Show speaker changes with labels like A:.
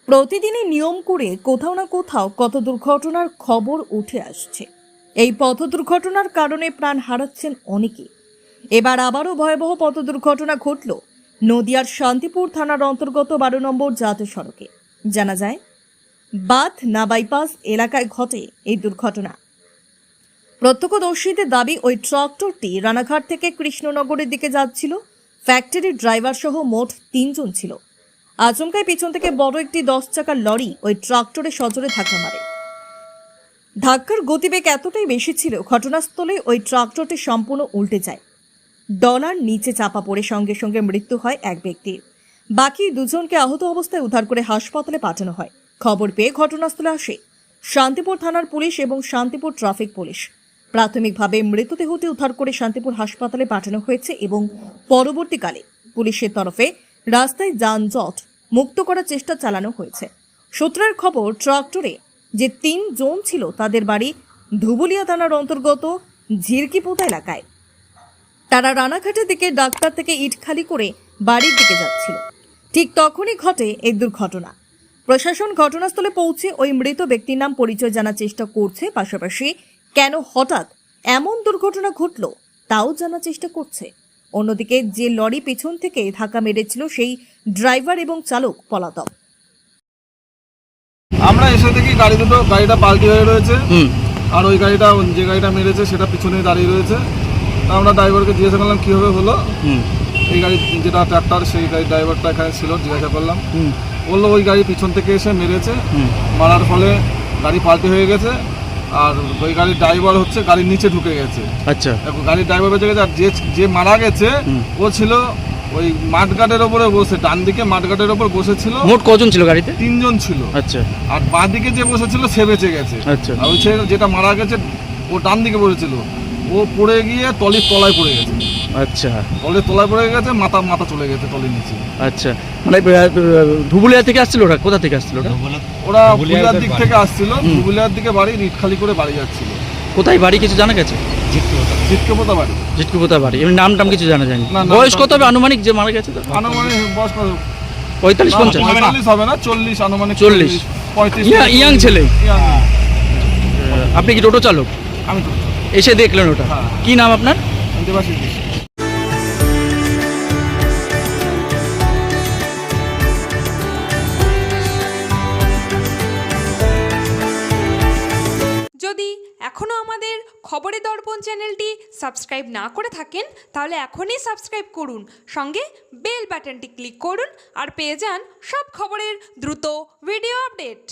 A: প্রতিদিনই নিয়ম করে কোথাও না কোথাও কত দুর্ঘটনার খবর উঠে আসছে। এই পথ দুর্ঘটনার কারণে প্রাণ হারাচ্ছেন অনেকে। এবার আবারও ভয়াবহ পথ দুর্ঘটনা ঘটল নদিয়ার শান্তিপুর থানার অন্তর্গত 12 নম্বর জাতীয় সড়কে। জানা যায় বাথ না বাইপাস এলাকায় ঘটে এই দুর্ঘটনা। প্রত্যক্ষদর্শীদের দাবি ওই ট্রাক্টরটি রানাঘাট থেকে কৃষ্ণনগরের দিকে যাচ্ছিল। ফ্যাক্টরির ড্রাইভার সহ মোট 3 জন ছিল। আচমকায় পিছন থেকে বড় একটি 10 চাকার লরি ওই ট্রাক্টরে সজোরে ধাক্কা মারে। ধাক্কার গতিবেগ এতটাই বেশি ছিল, ঘটনাস্থলে ওই ট্রাক্টরটি সম্পূর্ণ উল্টে যায়। ডলার নিচে চাপা পড়ে সঙ্গে সঙ্গে মৃত্যু হয় এক ব্যক্তির। বাকি দুজনকে আহত অবস্থায় উদ্ধার করে হাসপাতালে পাঠানো হয়। খবর পেয়ে ঘটনাস্থলে আসে শান্তিপুর থানার পুলিশ এবং শান্তিপুর ট্রাফিক পুলিশ। প্রাথমিকভাবে মৃতদেহটি উদ্ধার করে শান্তিপুর হাসপাতালে পাঠানো হয়েছে এবং পরবর্তীকালে পুলিশের তরফে রাস্তায় যানজট মুক্ত করার চেষ্টা চালানো হয়েছে। সূত্রের খবর, ট্রাক্টরে যে 3 জন ছিল তাদের বাড়ি ধুবুলিয়া থানার অন্তর্গত ঝিরকিপোতা এলাকায়। তারা রানাঘাটের দিকে ডাক্তার থেকে ইট খালি করে বাড়ির দিকে যাচ্ছিল। ঠিক তখনই ঘটে এই দুর্ঘটনা। প্রশাসন ঘটনাস্থলে পৌঁছে ওই মৃত ব্যক্তির নাম পরিচয় জানার চেষ্টা করছে, পাশাপাশি কেন হঠাৎ এমন দুর্ঘটনা ঘটল তাও জানার চেষ্টা করছে। অন্যদিকে যে লরি পেছন থেকে ধাক্কা মেরেছিল সেই ড্রাইভার এবং চালক পলাতক।
B: আমরা এসে দেখি গাড়িটা পাল্টি হয়ে রয়েছে, আর ওই গাড়িটা যে গাড়িটা মেরেছে সেটা পিছনে দাঁড়িয়ে রয়েছে। আমরা ড্রাইভারকে জিজ্ঞাসা করলাম কীভাবে হলো, এই গাড়ি যেটা ট্রাক্টর সেই গাড়ির ড্রাইভারটা এখানে ছিল, জিজ্ঞাসা করলাম। বললো ওই গাড়ি পিছন থেকে এসে মেরেছে, মারার ফলে গাড়ি পাল্টি হয়ে গেছে, আর ওই গাড়ির ড্রাইভার হচ্ছে গাড়ির নিচে ঢুকে গেছে।
C: আচ্ছা,
B: গাড়ির ড্রাইভার বেঁচে গেছে। আর যে মারা গেছে ও ছিল ওই মাঠঘাটের ওপরে বসে, ডান দিকে মাঠঘাটের ওপর বসেছিল।
C: মোট কজন ছিল গাড়িতে?
B: 3 জন ছিল।
C: আচ্ছা,
B: আর বাঁ দিকে যে বসেছিল সে বেঁচে গেছে।
C: আচ্ছা,
B: আর ওই যেটা মারা গেছে ও ডান দিকে বসেছিল, ও পড়ে গিয়ে টলির তলায় পড়ে গেছে।
C: আচ্ছা,
B: টলির তলায় পড়ে গেছে, মাথা চলে গেছে টলির নিচে।
C: আচ্ছা, মানে ধুবুলিয়া থেকে আসছিল ওরা? কোথা থেকে আসছিল
B: ওরা ধুবুলিয়ার দিক থেকে আসছিল, ধুবুলিয়ার দিকে বাড়ি, ইট খালি করে বাড়ি যাচ্ছিল।
C: কোথায় বাড়ি কিছু জানা গেছে?
B: ঝিটকেপোতা বাড়ি।
C: ঝিটকেপোতা বাড়ি। এমনি নাম টাম কিছু জানা যায়নি? বয়স কত হবে আনুমানিক যে মারা গেছে?
B: আনুমানিক বয়স
C: 45-50
B: হবে না, 40 আনুমানিক।
C: 40-35 ইয়াং ছেলে। আপনি কি টোটো চালক?
B: আমি তো
C: এসে দেখলেন ওটা? কি নাম আপনার?
B: দেবাশিস।
D: যদি এখনও আমাদের খবরের দর্পণ চ্যানেলটি সাবস্ক্রাইব না করে থাকেন তাহলে এখনই সাবস্ক্রাইব করুন, সঙ্গে বেল বাটনটি ক্লিক করুন আর পেয়ে যান সব খবরের দ্রুত ভিডিও আপডেট।